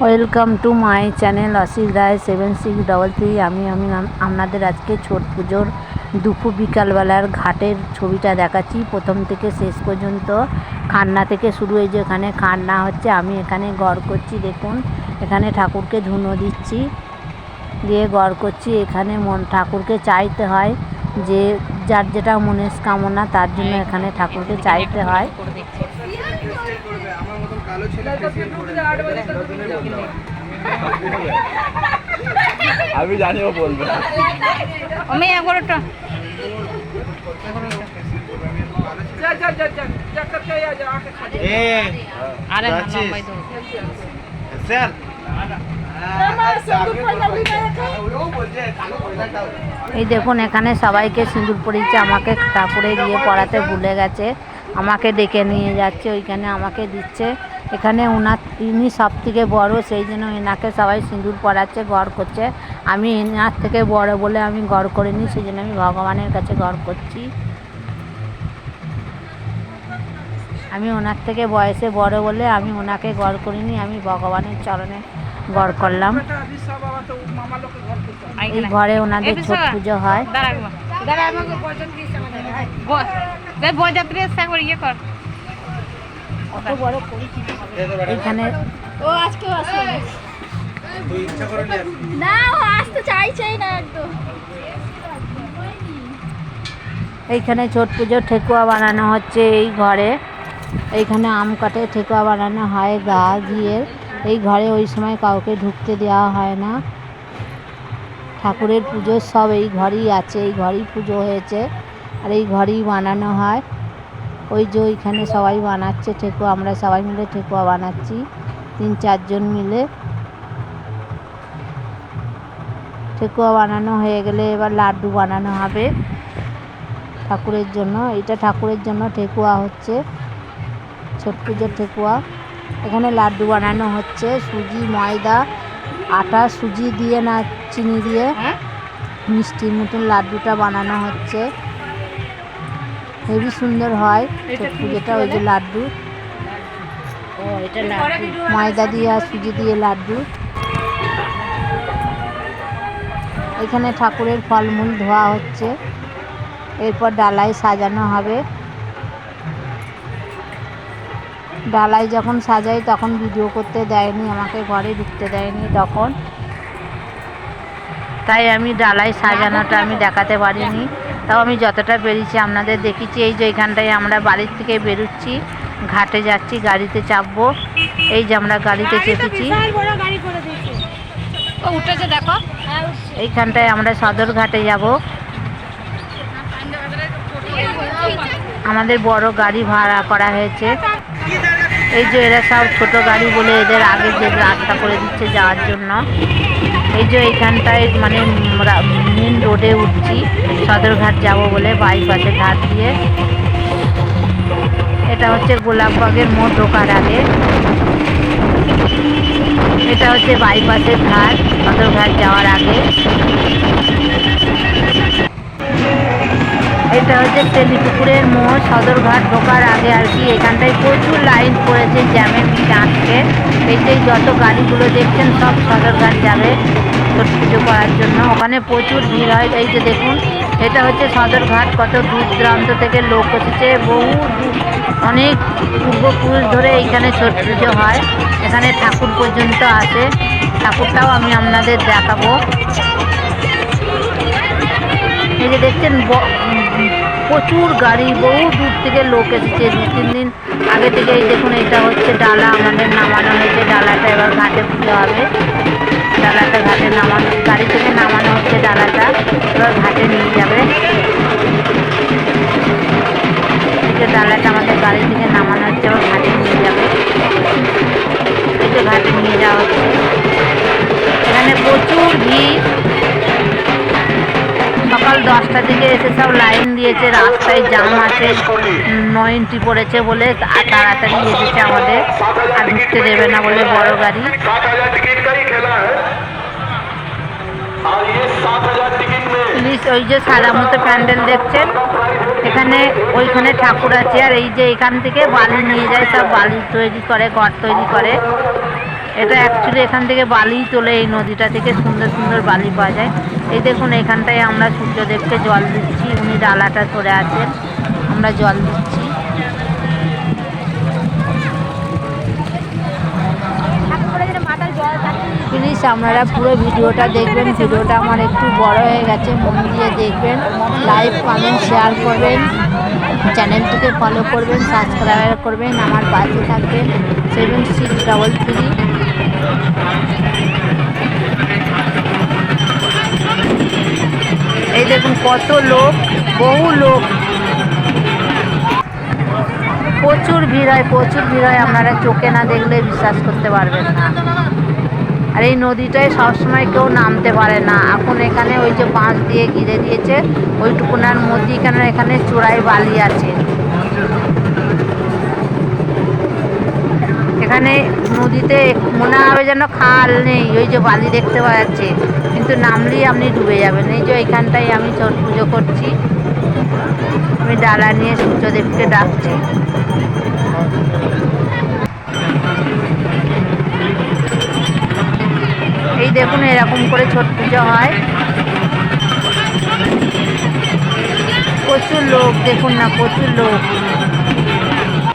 Welcome to my channel Asit Roy 7633। আমি আপনাদের আজকে ছট পুজোর দুপুর বিকালবেলার ঘাটের ছবিটা দেখাচ্ছি, প্রথম থেকে শেষ পর্যন্ত। খান্না থেকে শুরু হয়েছে, এখানে খান্না হচ্ছে, আমি এখানে গড় করছি। দেখুন এখানে ঠাকুরকে ধুনো দিচ্ছি, দিয়ে গড় করছি। এখানে ঠাকুরকে চাইতে হয় যে যার যেটা মনস্কামনা, তার জন্য এখানে ঠাকুরকে চাইতে হয়। আমি জানিও বলবো আমি এগারোটা এই দেখুন এখানে সবাইকে সিঁদুর পরিয়েছে, আমাকে ঠাকুরে গিয়ে পড়াতে ভুলে গেছে, আমাকে ডেকে নিয়ে যাচ্ছে, ওইখানে আমাকে দিচ্ছে। এখানে ইনি সব থেকে বড়ো, সেই জন্য এনাকে সবাই সিঁদুর পরাচ্ছে, গড় করছে। আমি এনার থেকে বড় বলে আমি গড় করিনি, সেই জন্য আমি ভগবানের কাছে গড় করছি। আমি ওনার থেকে বয়সে বড় বলে আমি ওনাকে গড় করিনি, আমি ভগবানের চরণে গড় করলাম। এই ঘরে ওনাদের ছট পুজো হয়। এইখানে এইখানে ছট পুজোর ঠেকুয়া বানানো হচ্ছে এই ঘরে। এইখানে আম কাটে ঠেকুয়া বানানো হয় গা দিয়ে। এই ঘরে ওই সময় কাউকে ঢুকতে দেওয়া হয় না। ঠাকুরের পুজো সব এই ঘরেই আছে, এই ঘরেই পুজো হয়েছে আর এই ঘরেই বানানো হয়। ওই যে ওইখানে সবাই বানাচ্ছে ঠেকুয়া, আমরা সবাই মিলে ঠেকুয়া বানাচ্ছি 3-4 জন মিলে। ঠেকুয়া বানানো হয়ে গেলে এবার লাড্ডু বানানো হবে ঠাকুরের জন্য। এটা ঠাকুরের জন্য ঠেকুয়া হচ্ছে, ছট পুজোর ঠেকুয়া। এখানে লাড্ডু বানানো হচ্ছে, সুজি, ময়দা, আটা, সুজি দিয়ে না চিনি দিয়ে মিষ্টির মতন লাড্ডুটা বানানো হচ্ছে। হেবি সুন্দর হয় ছট পুজোটা। ওই যে লাড্ডু, ময়দা দিয়ে আর সুজি দিয়ে লাড্ডু। এখানে ঠাকুরের ফলমূল ধোয়া হচ্ছে, এরপর ডালায় সাজানো হবে। ডালায় যখন সাজাই তখন ভিডিও করতে দেয়নি, আমাকে ঘরে ঢুকতে দেয়নি তখন, তাই আমি ডালায় সাজানোটা আমি দেখাতে পারিনি। তাও আমি যতটা পেরেছি আপনাদের দেখিয়েছি। এই যে এইখানটায় আমরা বাড়ির থেকে বেরোচ্ছি, ঘাটে যাচ্ছি, গাড়িতে চাপবো। এই যে আমরা গাড়িতে চেপেছি, উঠেছে দেখো। এইখানটায় আমরা সদর ঘাটে যাব। আমাদের বড় গাড়ি ভাড়া করা হয়েছে। এই যে এরা সব ছোট গাড়ি বলে এদের আগে যে রাস্তা করে দিচ্ছে যাওয়ার জন্য। এই যে এইখানটায় মানে মেন রোডে উঠছি, সদরঘাট যাব বলে, বাইপাসের ধার দিয়ে। এটা হচ্ছে গোলাপবাগের মোড় ঢোকার আগে, এটা হচ্ছে বাইপাসের ধার সদরঘাট যাওয়ার আগে। এটা হচ্ছে তেলিপুকুরের মোড় সদরঘাট ঢোকার আগে আর কি। এখানটায় প্রচুর লাইন পড়েছে জ্যামের চাঁদকে। এই যে যত গাড়িগুলো দেখছেন সব সদরঘাট যাবে ছট পুজো করার জন্য, ওখানে প্রচুর ভিড় হয়। এই যে দেখুন এটা হচ্ছে সদরঘাট, কত দূর দূরান্ত থেকে লোক এসেছে, বহু অনেক পূর্বপুরুষ ধরে এইখানে ছট পুজো হয়। এখানে ঠাকুর পর্যন্ত আসে, ঠাকুরটাও আমি আপনাদের দেখাবো। এই যে দেখছেন প্রচুর গাড়ি, বহু দূর থেকে লোক এসেছে, 2-3 দিন আগে থেকে। এই দেখুন এটা হচ্ছে ডালা আমাদের নামানো হয়েছে, ডালাটা এবার ঘাটে পুজো হবে। ডালাটা ঘাটে নামানো, গাড়ি থেকে নামানো হচ্ছে ডালাটা, এবার ঘাটে নিয়ে যাবে। এই যে ডালাটা আমাদের গাড়ি থেকে নামানো হচ্ছে, এবার ঘাটে নিয়ে যাবে। এই যে ঘাটে নিয়ে যাওয়া হচ্ছে। এখানে প্রচুর ভিড়, সকাল 10টা থেকে এসে সব লাইন দিয়েছে, রাস্তায় জাম আছে, 9 এন্ট্রি পড়েছে বলে তাড়াতাড়ি এসেছে আমাদের, আর ঢুকতে দেবে না বলে বড় গাড়ি। প্লিজ ওই যে সাদা মতো প্যান্ডেল দেখছেন, এখানে ওইখানে ঠাকুর আছে, আর এই যে এখান থেকে বালি নিয়ে যায়, সব বালি তৈরি করে, ঘর তৈরি করে। এটা অ্যাকচুয়ালি এখান থেকে বালি তোলে, এই নদীটা থেকে সুন্দর সুন্দর বালি পাওয়া যায়। এই দেখুন এখানটায় আমরা সূর্যদেবকে জল দিচ্ছি, উনি ডালাটা ধরে আছেন, আমরা জল দিচ্ছি। প্লিজ আপনারা পুরো ভিডিওটা দেখবেন, ভিডিওটা আমার একটু বড় হয়ে গেছে, মন দিয়ে দেখবেন, লাইক কমেন্ট শেয়ার করবেন, চ্যানেলটিকে ফলো করবেন, সাবস্ক্রাইব করবেন, আমার পাশে থাকবেন 7633। এই দেখুন কত লোক, বহু লোক, প্রচুর ভিড় হয়, প্রচুর ভিড় হয়, আপনারা চোখে না দেখলে বিশ্বাস করতে পারবেন না। আর এই নদীটায় সবসময় কেউ নামতে পারে না, এখন এখানে ওই যে বাঁশ দিয়ে ঘিরে দিয়েছে, ওইটুকুনার মধ্যিখানে এখানে চূড়ায় বালি আছে। এখানে নদীতে মনে হবে যেন খাল নেই, ওই যে বালি দেখতে পাওয়া যাচ্ছে, কিন্তু নামলেই আপনি ডুবে যাবেন। এই যে এইখানটায় আমি ছট পুজো করছি, আমি ডালা নিয়ে সূর্যদেবকে ডাকছি। এই দেখুন এরকম করে ছট পুজো হয়, প্রচুর লোক, দেখুন না প্রচুর লোক।